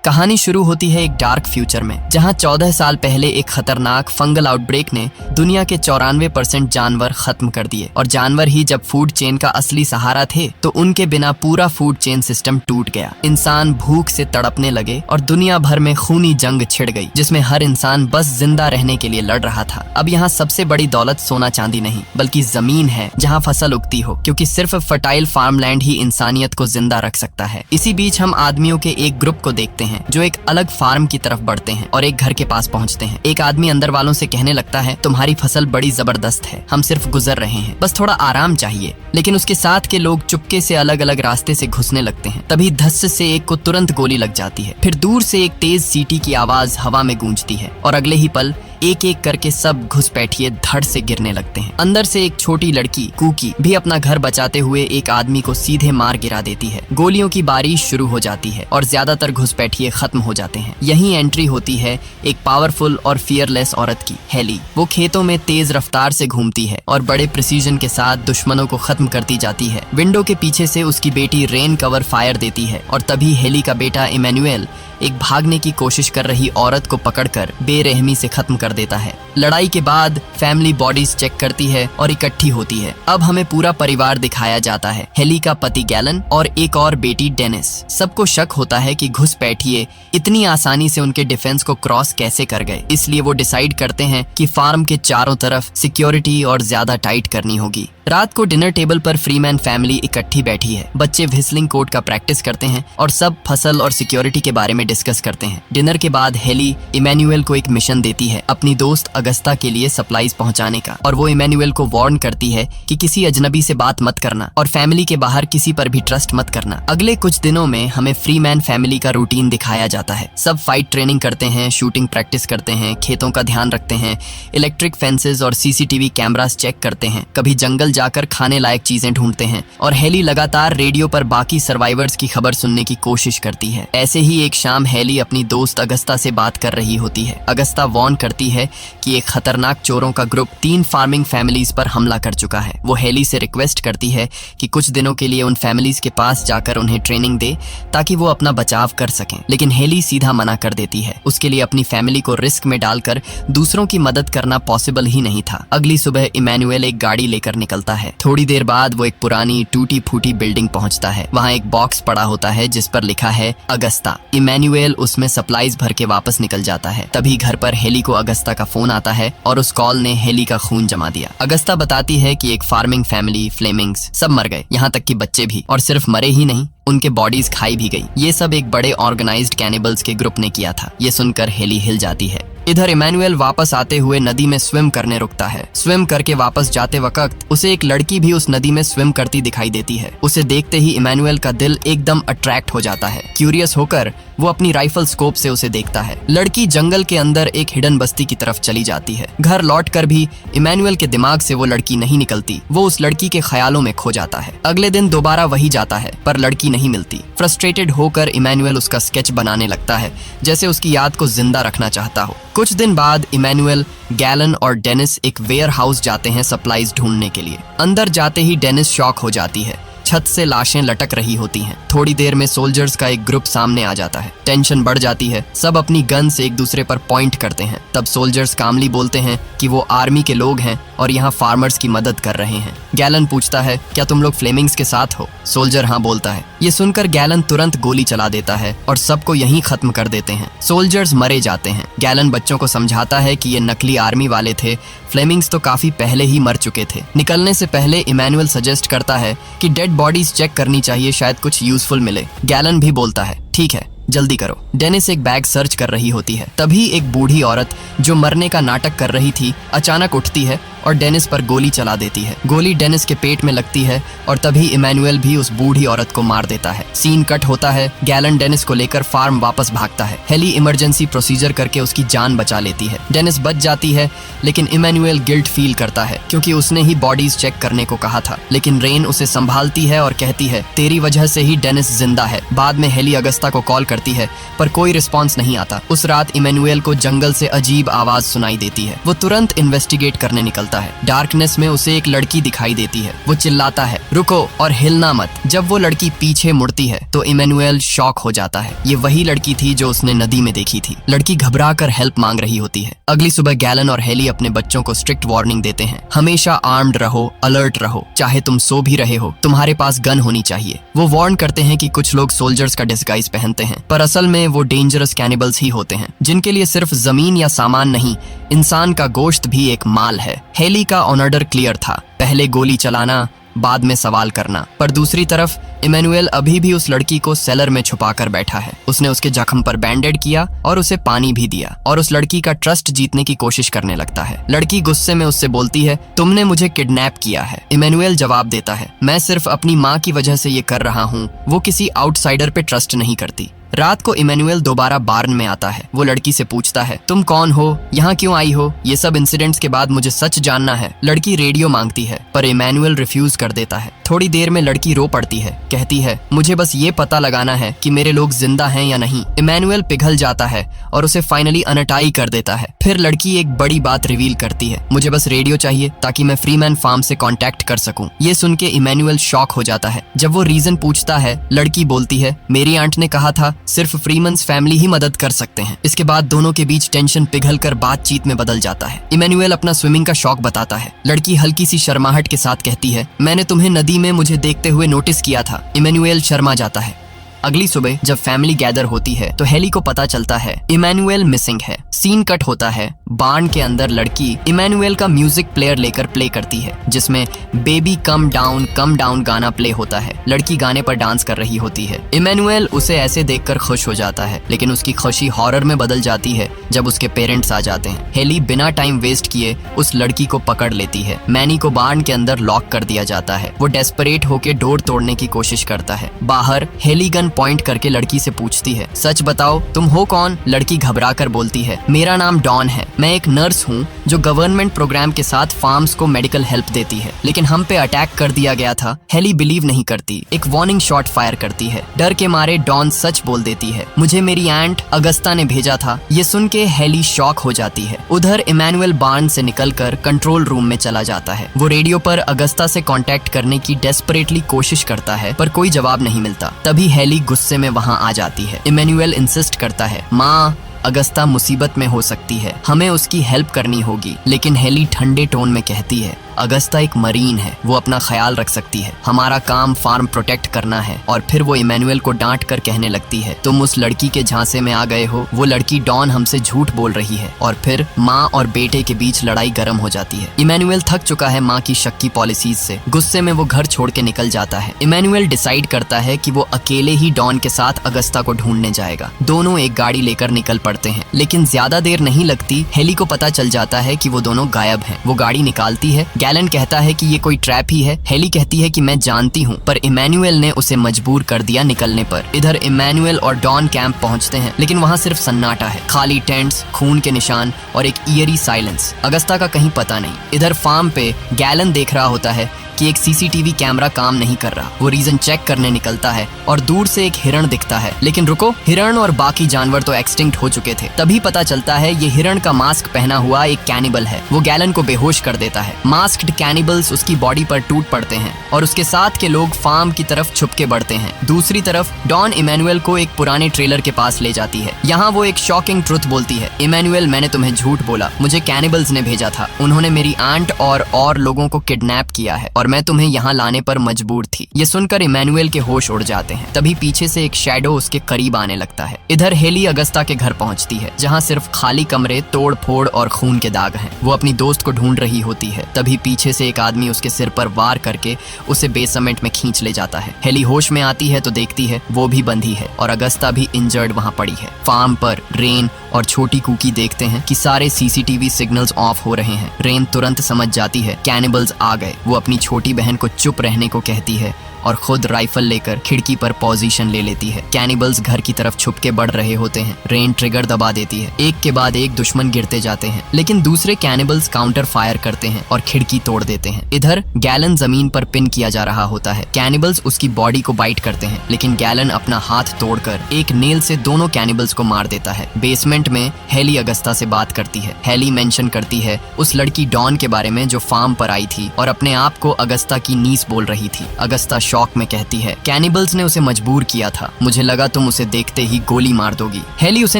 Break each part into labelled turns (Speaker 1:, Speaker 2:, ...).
Speaker 1: कहानी शुरू होती है एक डार्क फ्यूचर में, जहां 14 साल पहले एक खतरनाक फंगल आउटब्रेक ने दुनिया के 94% जानवर खत्म कर दिए। और जानवर ही जब फूड चेन का असली सहारा थे, तो उनके बिना पूरा फूड चेन सिस्टम टूट गया। इंसान भूख से तड़पने लगे और दुनिया भर में खूनी जंग छिड़ गई, जिसमें हर इंसान बस जिंदा रहने के लिए लड़ रहा था। अब यहाँ सबसे बड़ी दौलत सोना चांदी नहीं, बल्कि जमीन है जहाँ फसल उगती हो, क्योंकि सिर्फ फर्टाइल फार्मलैंड ही इंसानियत को जिंदा रख सकता है। इसी बीच हम आदमियों के एक ग्रुप को देखते हैं जो एक अलग फार्म की तरफ बढ़ते हैं और एक घर के पास पहुंचते हैं। एक आदमी अंदर वालों से कहने लगता है, तुम्हारी फसल बड़ी जबरदस्त है, हम सिर्फ गुजर रहे हैं, बस थोड़ा आराम चाहिए। लेकिन उसके साथ के लोग चुपके से अलग अलग रास्ते से घुसने लगते हैं। तभी धस्स से एक को तुरंत गोली लग जाती है। फिर दूर से एक तेज सीटी की आवाज हवा में गूंजती है और अगले ही पल एक एक करके सब घुसपैठिए धड़ से गिरने लगते हैं। अंदर से एक छोटी लड़की कुकी भी अपना घर बचाते हुए एक आदमी को सीधे मार गिरा देती है। गोलियों की बारिश शुरू हो जाती है और ज्यादातर घुसपैठिए खत्म हो जाते हैं। यही एंट्री होती है एक पावरफुल और फियरलेस औरत की, हेली। वो खेतों में तेज रफ्तार से घूमती है और बड़े प्रिसीजन के साथ दुश्मनों को खत्म करती जाती है। विंडो के पीछे से उसकी बेटी रेन कवर फायर देती है और तभी हेली का बेटा इमैनुएल एक भागने की कोशिश कर रही औरत को पकड़कर बेरहमी से खत्म कर देता है। लड़ाई के बाद फैमिली बॉडीज चेक करती है और इकट्ठी होती है। अब हमें पूरा परिवार दिखाया जाता है, हेली का पति गैलन और एक और बेटी डेनिस। सबको शक होता है कि घुसपैठिए इतनी आसानी से उनके डिफेंस को क्रॉस कैसे कर गए, इसलिए वो डिसाइड करते हैं कि फार्म के चारों तरफ सिक्योरिटी और ज्यादा टाइट करनी होगी। रात को डिनर टेबल पर फ्रीमैन फैमिली इकट्ठी बैठी है। बच्चे व्हिस्लिंग कोड का प्रैक्टिस करते हैं और सब फसल और सिक्योरिटी के बारे में डिस्कस करते हैं। डिनर के बाद हेली इमैनुएल को एक मिशन देती है अपनी दोस्त अगस्ता के लिए सप्लाईज पहुंचाने का, और वो इमैनुएल को वार्न करती है कि किसी अजनबी से बात मत करना और फैमिली के बाहर किसी पर भी ट्रस्ट मत करना। अगले कुछ दिनों में हमें फ्रीमैन फैमिली का रूटीन दिखाया जाता है। सब फाइट ट्रेनिंग करते हैं, शूटिंग प्रैक्टिस करते हैं, खेतों का ध्यान रखते हैं, इलेक्ट्रिक फेंसेस और सीसीटीवी कैमरास चेक करते हैं, कभी जंगल जाकर खाने लायक चीजें ढूंढते हैं, और हेली लगातार रेडियो पर बाकी सर्वाइवर्स की खबर सुनने की कोशिश करती है। ऐसे ही एक शाम हेली अपनी दोस्त अगस्ता से बात कर रही होती है। अगस्ता वार्न करती है कि एक खतरनाक चोरों का ग्रुप 3 फार्मिंग फैमिलीज पर हमला कर चुका है। वो हेली से रिक्वेस्ट करती है कि कुछ दिनों के लिए उन फैमिलीज के पास जाकर उन्हें ट्रेनिंग दे ताकि वो अपना बचाव कर सकें, लेकिन हेली सीधा मना कर देती है। उसके लिए अपनी फैमिली को रिस्क में डालकर दूसरों की मदद करना पॉसिबल ही नहीं था। अगली सुबह इमैनुएल एक गाड़ी लेकर निकलता है। थोड़ी देर बाद वो एक पुरानी टूटी फूटी बिल्डिंग पहुंचता है। वहाँ एक बॉक्स पड़ा होता है जिस पर लिखा है अगस्ता। इमैनुएल उसमें सप्लाईज भर के वापस निकल जाता है। तभी घर पर हेली को अगस्ता का फोन आता है और उस कॉल ने हेली का खून जमा दिया। अगस्ता बताती है कि एक फार्मिंग फैमिली, फ्लेमिंग्स, सब मर गए, यहाँ तक कि बच्चे भी, और सिर्फ मरे ही नहीं, उनके बॉडीज खाई भी गई। ये सब एक बड़े ऑर्गेनाइज्ड कैनिबल्स के ग्रुप ने किया था। ये सुनकर हेली हिल जाती है। इधर इमैनुएल वापस आते हुए नदी में स्विम करने रुकता है। स्विम करके वापस जाते वक्त उसे एक लड़की भी उस नदी में स्विम करती दिखाई देती है। उसे देखते ही इमैनुएल का दिल एकदम अट्रैक्ट हो जाता है। क्यूरियस होकर वो अपनी राइफल स्कोप से उसे देखता है। लड़की जंगल के अंदर एक हिडन बस्ती की तरफ चली जाती है। घर लौटकर भी इमैनुएल के दिमाग से वो लड़की नहीं निकलती। वो उस लड़की के ख्यालों में खो जाता है। अगले दिन दोबारा वही जाता है, पर लड़की नहीं मिलती। फ्रस्ट्रेटेड होकर इमैनुएल उसका स्केच बनाने लगता है, जैसे उसकी याद को जिंदा रखना चाहता हो। कुछ दिन बाद इमैनुएल, गैलन और डेनिस एक वेयर हाउस जाते हैं सप्लाईज ढूंढने के लिए। अंदर जाते ही डेनिस शॉक हो जाती है। छत से लाशें लटक रही होती हैं। थोड़ी देर में सोल्जर्स का एक ग्रुप सामने आ जाता है। टेंशन बढ़ जाती है। सब अपनी गन से एक दूसरे पर पॉइंट करते हैं। तब सोल्जर्स कामली बोलते हैं कि वो आर्मी के लोग हैं और यहाँ फार्मर्स की मदद कर रहे हैं। गैलन पूछता है, क्या तुम लोग फ्लेमिंग्स के साथ हो? सोल्जर हाँ बोलता है। ये सुनकर गैलन तुरंत गोली चला देता है और सबको यहीं खत्म कर देते हैं। सोल्जर्स मरे जाते हैं। गैलन बच्चों को समझाता है कि ये नकली आर्मी वाले थे, फ्लेमिंग्स तो काफी पहले ही मर चुके थे। निकलने से पहले इमैनुएल सजेस्ट करता है कि डेड बॉडीज चेक करनी चाहिए, शायद कुछ यूजफुल मिले। गैलन भी बोलता है, ठीक है, जल्दी करो। डेनिस एक बैग सर्च कर रही होती है। तभी एक बूढ़ी औरत जो मरने का नाटक कर रही थी अचानक उठती है और डेनिस पर गोली चला देती है। गोली डेनिस के पेट में लगती है और तभी इमैनुएल भी उस बूढ़ी औरत को मार देता है। सीन कट होता है। गैलन डेनिस को लेकर फार्म वापस भागता है। हेली इमरजेंसी प्रोसीजर करके उसकी जान बचा लेती है। डेनिस बच जाती है, लेकिन इमैनुएल गिल्ट फील करता है क्योंकि उसने ही बॉडीज चेक करने को कहा था। लेकिन रेन उसे संभालती है और कहती है, तेरी वजह से ही डेनिस जिंदा है। बाद में हेली अगस्ता को कॉल करती है पर कोई रिस्पॉन्स नहीं आता। उस रात इमैनुअल को जंगल से अजीब आवाज सुनाई देती है। वो तुरंत इन्वेस्टिगेट करने निकलता है। डार्कनेस में उसे एक लड़की दिखाई देती है। वो चिल्लाता है, रुको और हिलना मत। जब वो लड़की पीछे मुड़ती है तो इमैनुअल शॉक हो जाता है। ये वही लड़की थी जो उसने नदी में देखी थी। लड़की घबरा कर हेल्प मांग रही होती है। अगली सुबह गैलन और हेली अपने बच्चों को स्ट्रिक्ट वार्निंग देते हैं, हमेशा आर्म्ड रहो, अलर्ट रहो, चाहे तुम सो भी रहे हो तुम्हारे पास गन होनी चाहिए। वो वार्न करते हैं कि कुछ लोग सोल्जर्स का डिस्गाइज पहनते हैं पर असल में वो डेंजरस कैनिबल्स ही होते हैं जिनके लिए सिर्फ जमीन या सामान नहीं, इंसान का गोश्त भी एक माल है। हेली का ऑर्डर क्लियर था, पहले गोली चलाना, बाद में सवाल करना। पर दूसरी तरफ इमैनुअल अभी भी उस लड़की को सेलर में छुपा कर बैठा है। उसने उसके जख्म पर बैंडेड किया और उसे पानी भी दिया और उस लड़की का ट्रस्ट जीतने की कोशिश करने लगता है। लड़की गुस्से में उससे बोलती है, तुमने मुझे किडनैप किया है। इमैनुअल जवाब देता है, मैं सिर्फ अपनी माँ की वजह से ये कर रहा हूँ। वो किसी आउटसाइडर पे ट्रस्ट नहीं करती। रात को इमैनुअल दोबारा बार्न में आता है। वो लड़की से पूछता है, तुम कौन हो, यहाँ क्यों आई हो? ये सब इंसिडेंट्स के बाद मुझे सच जानना है। लड़की रेडियो मांगती है पर इमैनुअल रिफ्यूज कर देता है। थोड़ी देर में लड़की रो पड़ती है, कहती है, मुझे बस ये पता लगाना है कि मेरे लोग जिंदा हैं या नहीं। इमैनुअल पिघल जाता है और उसे फाइनली अनटाई कर देता है। फिर लड़की एक बड़ी बात रिवील करती है, मुझे बस रेडियो चाहिए ताकि मैं फ्रीमैन फार्म से कांटेक्ट कर सकूं। ये सुन के इमैनुअल शॉक हो जाता है। जब वो रीजन पूछता है, लड़की बोलती है, मेरी आंट ने कहा था सिर्फ फ्रीमन्स फैमिली ही मदद कर सकते हैं। इसके बाद दोनों के बीच टेंशन पिघल कर बातचीत में बदल जाता है। इमैनुअल अपना स्विमिंग का शौक बताता है। लड़की हल्की सी शर्माहट के साथ कहती है, मैंने तुम्हें नदी में मुझे देखते हुए नोटिस किया था। इमैनुअल शर्मा जाता है। अगली सुबह जब फैमिली गैदर होती है तो हेली को पता चलता है इमैनुअल मिसिंग है। सीन कट होता है। बार्न के अंदर लड़की इमैनुअल का म्यूजिक प्लेयर लेकर प्ले करती है जिसमें बेबी कम डाउन गाना प्ले होता है। लड़की गाने पर डांस कर रही होती है। इमैनुअल उसे ऐसे देखकर खुश हो जाता है लेकिन उसकी खुशी हॉरर में बदल जाती है जब उसके पेरेंट्स आ जाते हैं। हेली बिना टाइम वेस्ट किए उस लड़की को पकड़ लेती है। मैनी को बार्न के अंदर लॉक कर दिया जाता है। वो डेस्परेट होकर डोर तोड़ने की कोशिश करता है। बाहर हेली गन पॉइंट करके लड़की से पूछती है, सच बताओ तुम हो कौन? लड़की घबरा कर बोलती है, मेरा नाम डॉन है। मैं एक नर्स हूँ जो गवर्नमेंट प्रोग्राम के साथ फार्म्स को मेडिकल हेल्प देती है, लेकिन हम पे अटैक कर दिया गया था। हेली बिलीव नहीं करती, एक वार्निंग शॉट फायर करती है। डर के मारे डॉन सच बोल देती है, मुझे मेरी आंट अगस्ता ने भेजा था। ये सुन के हेली शॉक हो जाती है। उधर इमैनुअल बार्न से निकलकर कंट्रोल रूम में चला जाता है। वो रेडियो पर अगस्ता से कांटेक्ट करने की डेस्परेटली कोशिश करता है पर कोई जवाब नहीं मिलता। तभी हेली गुस्से में वहां आ जाती है। इमैनुअल इंसिस्ट करता है, माँ अगस्ता मुसीबत में हो सकती है, हमें उसकी हेल्प करनी होगी। लेकिन हेली ठंडे टोन में कहती है, अगस्ता एक मरीन है, वो अपना ख्याल रख सकती है, हमारा काम फार्म प्रोटेक्ट करना है। और फिर वो इमैनुअल को डांट कर कहने लगती है, तुम उस लड़की के झांसे में आ गए हो, वो लड़की डॉन हमसे झूठ बोल रही है। और फिर माँ और बेटे के बीच लड़ाई गर्म हो जाती है। इमैनुअल थक चुका है माँ की शक्की पॉलिसीज से। गुस्से में वो घर छोड़ के निकल जाता है। इमैनुअल डिसाइड करता है कि वो अकेले ही डॉन के साथ अगस्ता को ढूंढने जाएगा। दोनों एक गाड़ी लेकर निकल पड़ते हैं लेकिन ज्यादा देर नहीं लगती हेली को पता चल जाता है कि वो दोनों गायब हैं। वो गाड़ी निकालती है। गैलन कहता है कि ये कोई ट्रैप ही है। हेली कहती है कि मैं जानती हूँ, पर इमैनुअल ने उसे मजबूर कर दिया निकलने पर। इधर इमैनुअल और डॉन कैंप पहुँचते हैं लेकिन वहाँ सिर्फ सन्नाटा है, खाली टेंट्स, खून के निशान और एक ईयरी साइलेंस। अगस्ता का कहीं पता नहीं। इधर फार्म पे गैलन देख रहा होता है कि एक सीसीटीवी कैमरा काम नहीं कर रहा। वो रीजन चेक करने निकलता है और दूर से एक हिरण दिखता है। लेकिन रुको, हिरण और बाकी जानवर तो एक्सटिंक्ट हो चुके थे। तभी पता चलता है ये हिरण का मास्क पहना हुआ एक कैनिबल है। वो गैलन को बेहोश कर देता है। मास्क्ड कैनिबल्स उसकी बॉडी पर टूट पड़ते हैं और उसके साथ के लोग फार्म की तरफ छुप के बढ़ते हैं। दूसरी तरफ डॉन इमैनुअल को एक पुराने ट्रेलर के पास ले जाती है। यहाँ वो एक शॉकिंग ट्रुथ बोलती है, इमैनुअल मैंने तुम्हें झूठ बोला, मुझे कैनिबल्स ने भेजा था। उन्होंने मेरी आंट और लोगों को किडनैप किया है और मैं तुम्हें यहाँ लाने पर मजबूर थी। ये सुनकर इमैनुअल के होश उड़ जाते हैं। तभी पीछे से एक शैडो उसके करीब आने लगता है। इधर हेली अगस्ता के घर पहुँचती है जहाँ सिर्फ खाली कमरे, तोड़ फोड़ और खून के दाग हैं। वो अपनी दोस्त को ढूंढ रही होती है। तभी पीछे से एक आदमी उसके सिर पर वार करके उसे बेसमेंट में खींच ले जाता है। हेली होश में आती है तो देखती है वो भी बंधी है और अगस्ता भी इंजर्ड वहाँ पड़ी है। फार्म पर रेन और छोटी कुकी देखते हैं कि सारे सीसीटीवी सिग्नल्स ऑफ हो रहे हैं। रेन तुरंत समझ जाती है कैनिबल्स आ गए। वो अपनी छोटी बहन को चुप रहने को कहती है और खुद राइफल लेकर खिड़की पर पोजीशन ले लेती है। कैनिबल्स घर की तरफ छुप के बढ़ रहे होते हैं। रेन ट्रिगर दबा देती है। एक के बाद एक दुश्मन गिरते जाते हैं, लेकिन दूसरे कैनिबल्स काउंटर फायर करते हैं और खिड़की तोड़ देते हैं। इधर गैलन जमीन पर पिन किया जा रहा होता है। कैनिबल्स उसकी बॉडी को बाइट करते हैं, लेकिन गैलन अपना हाथ तोड़कर एक नेल से दोनों कैनिबल्स को मार देता है। बेसमेंट में हेली अगस्ता से बात करती है। हेली मेंशन करती है उस लड़की डॉन के बारे में जो फार्म पर आई थी और अपने आप को अगस्ता की नीस बोल रही थी। अगस्ता शॉक में कहती है, कैनिबल्स ने उसे मजबूर किया था, मुझे लगा तुम उसे देखते ही गोली मार दोगी। हेली उसे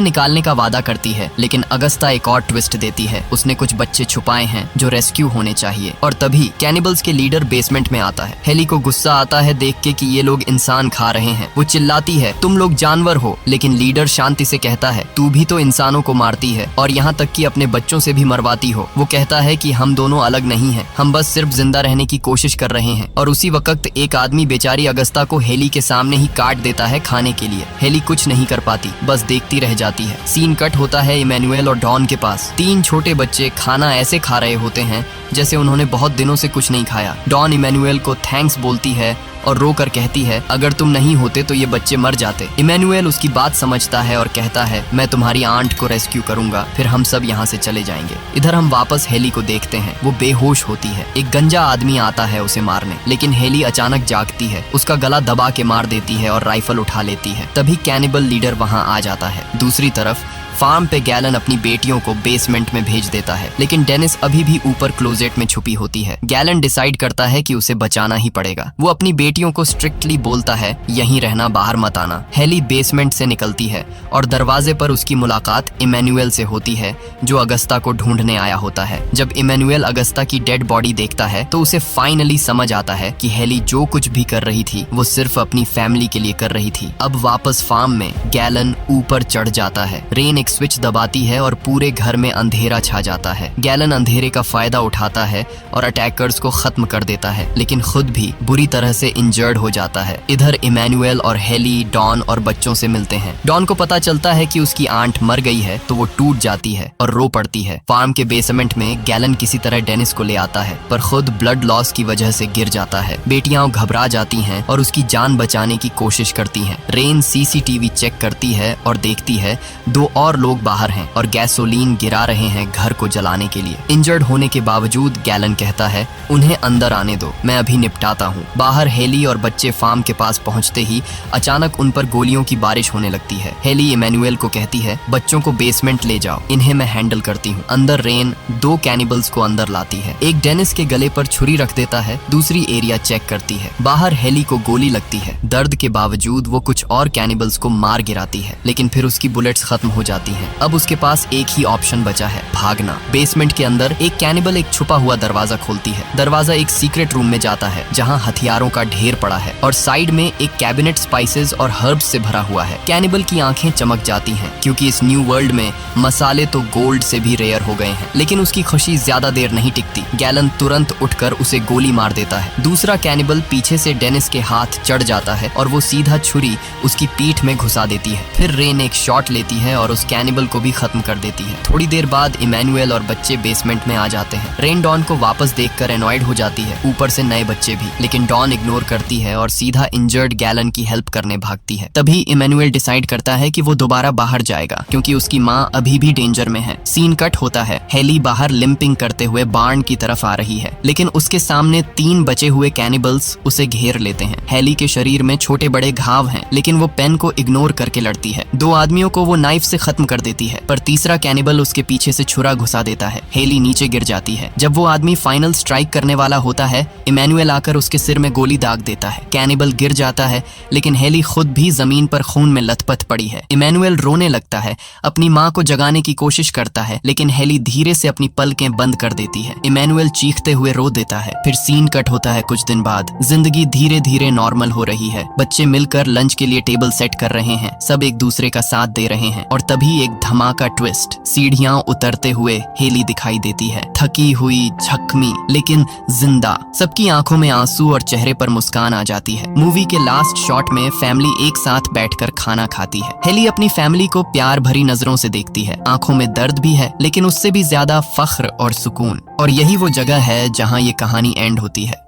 Speaker 1: निकालने का वादा करती है, लेकिन अगस्ता एक और ट्विस्ट देती है। उसने कुछ बच्चे छुपाए हैं जो रेस्क्यू होने चाहिए। और तभी कैनिबल्स के लीडर बेसमेंट में आता है। हेली को गुस्सा आता है देख के कि ये लोग इंसान खा रहे हैं। वो चिल्लाती है, तुम लोग जानवर हो, लेकिन लीडर शांति से कहता है, तू भी तो इंसानों को मारती है और यहाँ तक कि अपने बच्चों से भी मरवाती हो। वो कहता है कि हम दोनों अलग नहीं हैं, हम बस सिर्फ जिंदा रहने की कोशिश कर रहे हैं। और उसी वक्त एक आदमी बेचारी अगस्ता को हेली के सामने ही काट देता है खाने के लिए। हेली कुछ नहीं कर पाती, बस देखती रह जाती है। सीन कट होता है इमैनुएल और डॉन के पास। 3 छोटे बच्चे खाना ऐसे खा रहे होते हैं जैसे उन्होंने बहुत दिनों से कुछ नहीं खाया। डॉन इमैनुएल को थैंक्स बोलती है और रो कर कहती है, अगर तुम नहीं होते तो ये बच्चे मर जाते। इमैनुएल उसकी बात समझता है और कहता है, मैं तुम्हारी आंट को रेस्क्यू करूंगा, फिर हम सब यहाँ से चले जाएंगे। इधर हम वापस हेली को देखते हैं। वो बेहोश होती है। एक गंजा आदमी आता है उसे मारने, लेकिन हेली अचानक जागती है, उसका गला दबा के मार देती है और राइफल उठा लेती है। तभी कैनिबल लीडर वहाँ आ जाता है। दूसरी तरफ फार्म पे गैलन अपनी बेटियों को बेसमेंट में भेज देता है, लेकिन डेनिस अभी भी ऊपर क्लोजेट में छुपी होती है। गैलन डिसाइड करता है कि उसे बचाना ही पड़ेगा। वो अपनी बेटियों को स्ट्रिक्टली बोलता है, यहीं रहना, बाहर मत आना। हेली बेसमेंट से निकलती है और दरवाजे पर उसकी मुलाकात इमैनुएल से होती है, जो अगस्ता को ढूंढने आया होता है। जब इमैनुएल अगस्ता की डेड बॉडी देखता है तो उसे फाइनली समझ आता है कि हेली जो कुछ भी कर रही थी वो सिर्फ अपनी फैमिली के लिए कर रही थी। अब वापस फार्म में गैलन ऊपर चढ़ जाता है। रेन स्विच दबाती है और पूरे घर में अंधेरा छा जाता है। गैलन अंधेरे का फायदा उठाता है और अटैकर्स को खत्म कर देता है, लेकिन खुद भी बुरी तरह से इंजर्ड हो जाता है। इधर इमैनुएल और हेली डॉन और बच्चों से मिलते हैं। डॉन को पता चलता है कि उसकी आंट मर गई है तो वो टूट जाती है और रो पड़ती है। फार्म के बेसमेंट में गैलन किसी तरह डेनिस को ले आता है, पर खुद ब्लड लॉस की वजह से गिर जाता है। बेटियां घबरा जाती हैं और उसकी जान बचाने की कोशिश करती हैं। रेन सीसीटीवी चेक करती है और देखती है 2 और लोग बाहर हैं और गैसोलीन गिरा रहे हैं घर को जलाने के लिए। इंजर्ड होने के बावजूद गैलन कहता है, उन्हें अंदर आने दो, मैं अभी निपटाता हूँ। बाहर हेली और बच्चे फार्म के पास पहुँचते ही अचानक उन पर गोलियों की बारिश होने लगती है। हेली इमैनुएल को कहती है, बच्चों को बेसमेंट ले जाओ, इन्हें मैं हैंडल करती हूँ। अंदर रेन 2 कैनिबल्स को अंदर लाती है। एक डेनिस के गले पर छुरी रख देता है, दूसरी एरिया चेक करती है। बाहर हेली को गोली लगती है। दर्द के बावजूद वो कुछ और कैनिबल्स को मार गिराती है, लेकिन फिर उसकी बुलेट्स खत्म हो जाती हैं। अब उसके पास एक ही ऑप्शन बचा है, भागना। बेसमेंट के अंदर एक कैनिबल एक छुपा हुआ दरवाजा खोलती है। दरवाजा एक सीक्रेट रूम में जाता है जहां हथियारों का ढेर पड़ा है और साइड में एक कैबिनेट स्पाइसेस और हर्ब्स से भरा हुआ है। कैनिबल की आंखें चमक जाती हैं, क्योंकि इस न्यू वर्ल्ड में मसाले तो गोल्ड से भी रेयर हो गए हैं। लेकिन उसकी खुशी ज्यादा देर नहीं टिकती। गैलन तुरंत उठकर उसे गोली मार देता है। दूसरा कैनिबल पीछे से डेनिस के हाथ चढ़ जाता है और वो सीधा छुरी उसकी पीठ में घुसा देती है। फिर रेन एक शॉट लेती है और उस कैनिबल को भी खत्म कर देती है। थोड़ी देर बाद इमैनुएल और बच्चे बेसमेंट में आ जाते हैं। रेन डॉन को वापस देखकर एनॉयड हो जाती है, ऊपर से नए बच्चे भी, लेकिन डॉन इग्नोर करती है और सीधा इंजर्ड गैलन की हेल्प करने भागती है। तभी इमैनुएल डिसाइड करता है कि वो दोबारा बाहर जाएगा, क्योंकि उसकी माँ अभी भी डेंजर में है। सीन कट होता है। हेली बाहर लिंपिंग करते हुए बार्न की तरफ आ रही है, लेकिन उसके सामने 3 बचे हुए कैनिबल्स उसे घेर लेते हैं। हेली के शरीर में छोटे बड़े घाव हैं, लेकिन वो पेन को इग्नोर करके लड़ती है। 2 आदमियों को वो नाइफ से खत्म कर देती है, पर तीसरा कैनिबल उसके पीछे से छुरा घुसा देता है। हेली नीचे गिर जाती है। जब वो आदमी फाइनल स्ट्राइक करने वाला होता है, इमैनुएल आकर उसके सिर में गोली दाग देता है। कैनिबल गिर जाता है, लेकिन हेली खुद भी जमीन पर खून में लथपथ पड़ी है। इमैनुएल रोने लगता है, अपनी माँ को जगाने की कोशिश करता है, लेकिन हेली धीरे से अपनी पलकें बंद कर देती है। इमैनुएल चीखते हुए रो देता है। फिर सीन कट होता है कुछ दिन बाद। जिंदगी धीरे धीरे नॉर्मल हो रही है। बच्चे मिलकर लंच के लिए टेबल सेट कर रहे हैं, सब एक दूसरे का साथ दे रहे हैं। और तभी एक धमाका ट्विस्ट। सीढ़ियां उतरते हुए हेली दिखाई देती है, थकी हुई, जख्मी, लेकिन जिंदा। सबकी आंखों में आंसू और चेहरे पर मुस्कान आ जाती है। मूवी के लास्ट शॉट में फैमिली एक साथ बैठकर खाना खाती है। हेली अपनी फैमिली को प्यार भरी नजरों से देखती है। आंखों में दर्द भी है, लेकिन उससे भी ज्यादा फख्र और सुकून। और यही वो जगह है जहां ये कहानी एंड होती है।